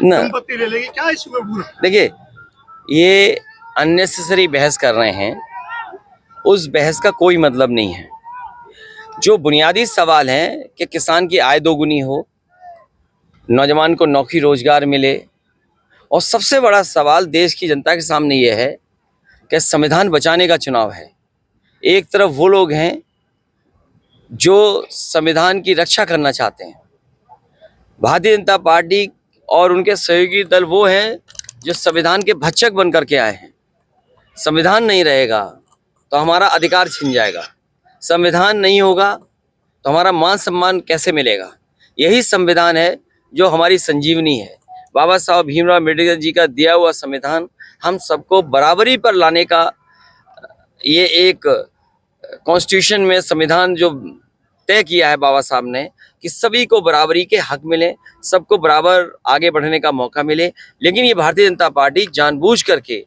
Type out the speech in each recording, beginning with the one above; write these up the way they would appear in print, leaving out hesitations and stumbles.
संपत्ति ले लेगी, क्या इसमें बुरा? देखिए, ये अननेसेसरी बहस कर रहे हैं, उस बहस का कोई मतलब नहीं है। जो बुनियादी सवाल है कि किसान की आय दोगुनी हो, नौजवान को नौकरी रोजगार मिले, और सबसे बड़ा सवाल देश की जनता के सामने ये है कि संविधान बचाने का चुनाव है। एक तरफ वो लोग हैं जो संविधान की रक्षा करना चाहते हैं, भारतीय जनता पार्टी और उनके सहयोगी दल वो हैं जो संविधान के भक्षक बन करके आए हैं। संविधान नहीं रहेगा तो हमारा अधिकार छिन जाएगा, संविधान नहीं होगा तो हमारा मान सम्मान कैसे मिलेगा। यही संविधान है जो हमारी संजीवनी है। बाबा साहब भीमराव अम्बेडकर जी का दिया हुआ संविधान हम सबको बराबरी पर लाने का ये एक कॉन्स्टिट्यूशन में संविधान जो तय किया है बाबा साहब ने कि सभी को बराबरी के हक मिले, सबको बराबर आगे बढ़ने का मौका मिले। लेकिन ये भारतीय जनता पार्टी जानबूझ करके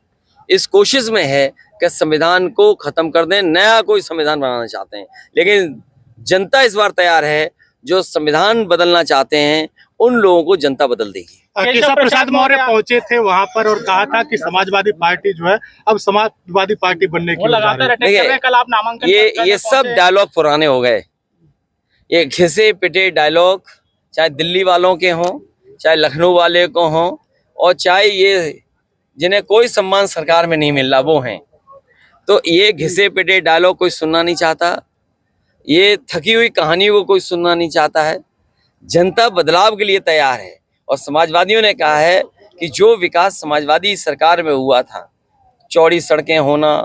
इस कोशिश में है कि संविधान को खत्म कर दें, नया कोई संविधान बनाना चाहते हैं। लेकिन जनता इस बार तैयार है, जो संविधान बदलना चाहते हैं उन लोगों को जनता बदल देगी। केशव प्रसाद मौर्य पहुंचे थे वहां पर और कहा था कि समाजवादी पार्टी जो है अब समाजवादी पार्टी बनने की देखिए, कल आप नामांकन ये सब डायलॉग पुराने हो गए। ये घिसे पिटे डायलॉग चाहे दिल्ली वालों के हों, चाहे लखनऊ वाले को हों, और चाहे ये जिन्हें कोई सम्मान सरकार में नहीं मिल रहा वो हैं, तो ये घिसे पिटे डायलॉग कोई सुनना नहीं चाहता। ये थकी हुई कहानी को कोई सुनना नहीं चाहता है। जनता बदलाव के लिए तैयार है, और समाजवादियों ने कहा है कि जो विकास समाजवादी सरकार में हुआ था, चौड़ी सड़कें होना,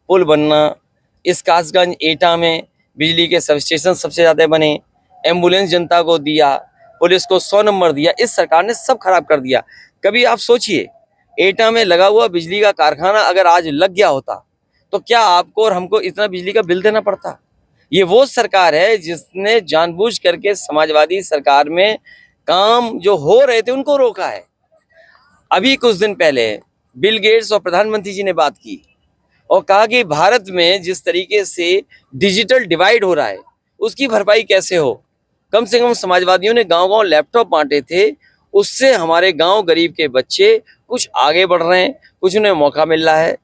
पुल बनना, इस कासगंज एटा में बिजली के सब स्टेशन सबसे ज़्यादा बने, एम्बुलेंस जनता को दिया, पुलिस को 100 नंबर दिया, इस सरकार ने सब खराब कर दिया। कभी आप सोचिए, एटा में लगा हुआ बिजली का कारखाना अगर आज लग गया होता तो क्या आपको और हमको इतना बिजली का बिल देना पड़ता। ये वो सरकार है जिसने जानबूझ करके समाजवादी सरकार में काम जो हो रहे थे उनको रोका है। अभी कुछ दिन पहले बिल गेट्स और प्रधानमंत्री जी ने बात की और कहा कि भारत में जिस तरीके से डिजिटल डिवाइड हो रहा है उसकी भरपाई कैसे हो। कम से कम समाजवादियों ने गांव-गांव लैपटॉप बांटे थे, उससे हमारे गांव गरीब के बच्चे कुछ आगे बढ़ रहे हैं, कुछ उन्हें मौका मिल रहा है।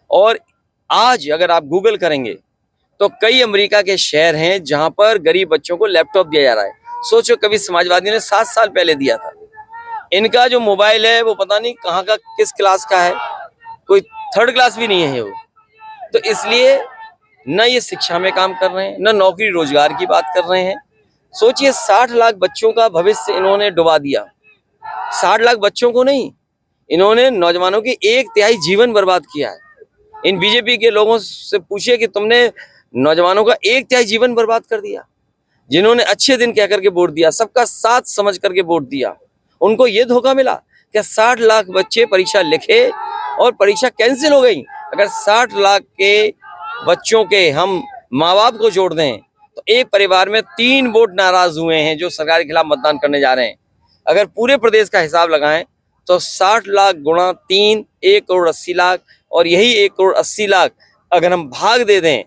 और आज अगर आप गूगल करेंगे तो कई अमेरिका के शहर हैं जहां पर गरीब बच्चों को लैपटॉप दिया जा रहा है। सोचो, कभी समाजवादियों ने 7 साल पहले दिया था। इनका जो मोबाइल है वो पता नहीं कहाँ का, किस क्लास का है, कोई 3rd क्लास भी नहीं है वो। तो इसलिए न ये शिक्षा में काम कर रहे हैं, न नौकरी रोजगार की बात कर रहे हैं। सोचिए, 60 लाख बच्चों का भविष्य इन्होंने डुबा दिया। 60 लाख बच्चों को नहीं, इन्होंने नौजवानों की 1/3 जीवन बर्बाद किया है। इन बीजेपी के लोगों से पूछिए कि तुमने नौजवानों का 1/3 जीवन बर्बाद कर दिया। जिन्होंने अच्छे दिन कह करके वोट दिया, सबका साथ समझ करके वोट दिया, उनको ये धोखा मिला कि 60 लाख बच्चे परीक्षा लिखे और परीक्षा कैंसिल हो गई। अगर 60 लाख के बच्चों के हम माँ बाप को जोड़ दें तो एक परिवार में 3 वोट नाराज हुए हैं जो सरकार के खिलाफ मतदान करने जा रहे हैं। अगर पूरे प्रदेश का हिसाब लगाएं तो 60 लाख गुणा 3, 1 करोड़ 80 लाख, और यही 1 करोड़ 80 लाख अगर हम भाग दे दें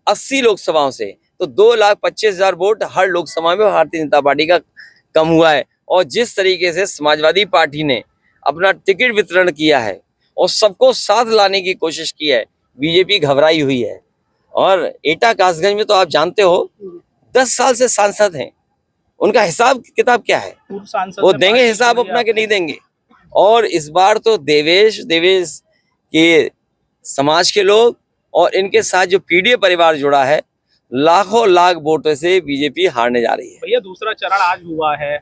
80 लोकसभाओं से तो 2,25,000 वोट हर लोकसभा में भारतीय जनता पार्टी का कम हुआ है। और जिस तरीके से समाजवादी पार्टी ने अपना टिकट वितरण किया है और सबको साथ लाने की कोशिश की है, बीजेपी घबराई हुई है। और एटा कासगंज में तो आप जानते हो 10 साल से सांसद हैं, उनका हिसाब किताब क्या है, वो देंगे हिसाब अपना कि नहीं देंगे। और इस बार तो देवेश के समाज के लोग और इनके साथ जो पीडीए परिवार जुड़ा है, लाखों लाख वोटों से बीजेपी हारने जा रही है। भैया, दूसरा चरण आज हुआ है।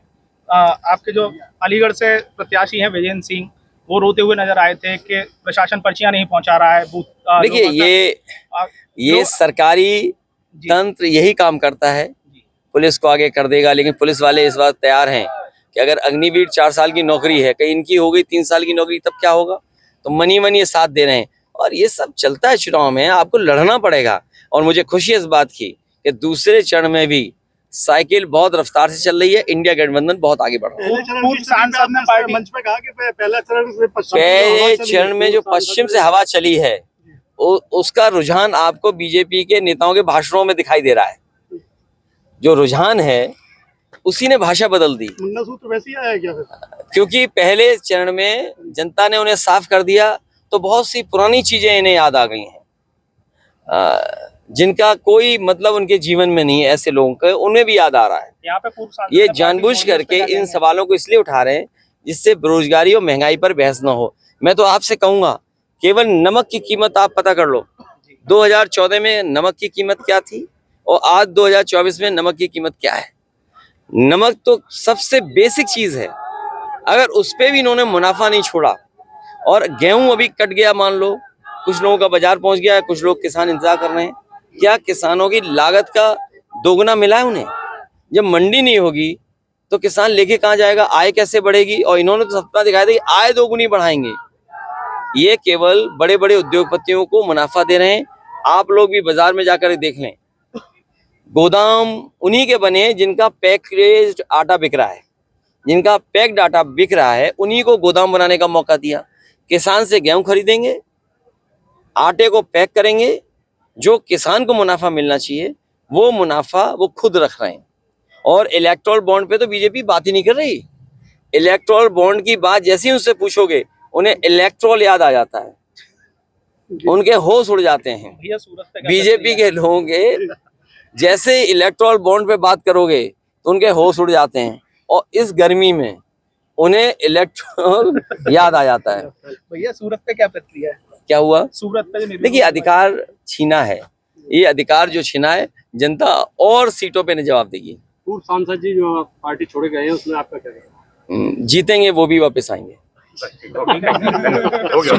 आपके जो अलीगढ़ से प्रत्याशी हैं विजेंद्र सिंह, वो रोते हुए नजर आए थे कि प्रशासन पर्चियां नहीं पहुंचा रहा है। देखिए, ये सरकारी तंत्र यही काम करता है, पुलिस को आगे कर देगा। लेकिन पुलिस वाले इस बात तैयार हैं कि अगर अग्निवीर 4 साल की नौकरी है, कहीं इनकी हो गई 3 साल की नौकरी, तब क्या होगा। तो मनी ये साथ दे रहे हैं और ये सब चलता है। चुनाव में आपको लड़ना पड़ेगा। और मुझे खुशी है इस बात की कि दूसरे चरण में भी साइकिल बहुत रफ्तार से चल रही है, इंडिया गठबंधन बहुत आगे बढ़ रहा है। पूर्व सांसद ने पार्टी मंच पे कहा कि पहले चरण में जो पश्चिम से हवा चली है उसका रुझान आपको बीजेपी के नेताओं के भाषणों में दिखाई दे रहा है। जो रुझान है उसी ने भाषा बदल दी। मुन्ना सूत्र वैसे ही आया क्या फिर? क्योंकि पहले चरण में जनता ने उन्हें साफ कर दिया, तो बहुत सी पुरानी चीजें इन्हें याद आ गई हैं, जिनका कोई मतलब उनके जीवन में नहीं है। ऐसे लोगों को उन्हें भी याद आ रहा है। यहाँ पे पूर्व सांसद ये ने पार्टी जानबूझ छोड़ी, करके उसका क्या इन कहना है? सवालों को इसलिए उठा रहे हैं जिससे बेरोजगारी और महंगाई पर बहस न हो। मैं तो आपसे कहूंगा, केवल नमक की कीमत आप पता कर लो। 2014 में नमक की कीमत क्या थी और आज 2024 में नमक की कीमत क्या है। नमक तो सबसे बेसिक चीज है, अगर उस पे भी इन्होंने मुनाफा नहीं छोड़ा, और गेहूं अभी कट गया, मान लो कुछ लोगों का बाजार पहुंच गया है, कुछ लोग किसान इंतजार कर रहे हैं, क्या किसानों की लागत का दोगुना मिला है उन्हें? जब मंडी नहीं होगी तो किसान लेके कहाँ जाएगा, आय कैसे बढ़ेगी? और इन्होंने तो सपना दिखाया था कि आय दोगुनी बढ़ाएंगे। ये केवल बड़े बड़े उद्योगपतियों को मुनाफा दे रहे हैं। आप लोग भी बाजार में जाकर देख लें, गोदाम उन्हीं के बने जिनका पैकेज्ड आटा बिक रहा है, जिनका पैक्ड आटा बिक रहा है, उन्हीं को गोदाम बनाने का मौका दिया। किसान से गेहूं खरीदेंगे, आटे को पैक करेंगे, जो किसान को मुनाफा मिलना चाहिए वो मुनाफा वो खुद रख रहे हैं। और इलेक्टोरल बॉन्ड पे तो बीजेपी बात ही नहीं कर रही। इलेक्टोरल बॉन्ड की बात जैसे ही उनसे पूछोगे, उन्हें इलेक्ट्रोल याद आ जाता है, उनके होश उड़ जाते हैं। भैया सूरत पे क्या बीजेपी के लोगों के जैसे इलेक्टोरल बॉन्ड पे बात करोगे तो उनके होश उड़ जाते हैं, और इस गर्मी में उन्हें इलेक्ट्रोल याद आ जाता है। भैया सूरत पे क्या प्रतिक्रिया है? क्या हुआ? सूरत पे जो निर्विरोध देखिए, अधिकार छीना है, ये अधिकार जो छीना है, जनता और सीटों पे नहीं जवाब देगी। पूर्व सांसद जी जो पार्टी छोड़े गए हैं उसमें आपका क्या कहना है? जीतेंगे वो भी वापस आएंगे। निर्विरोध-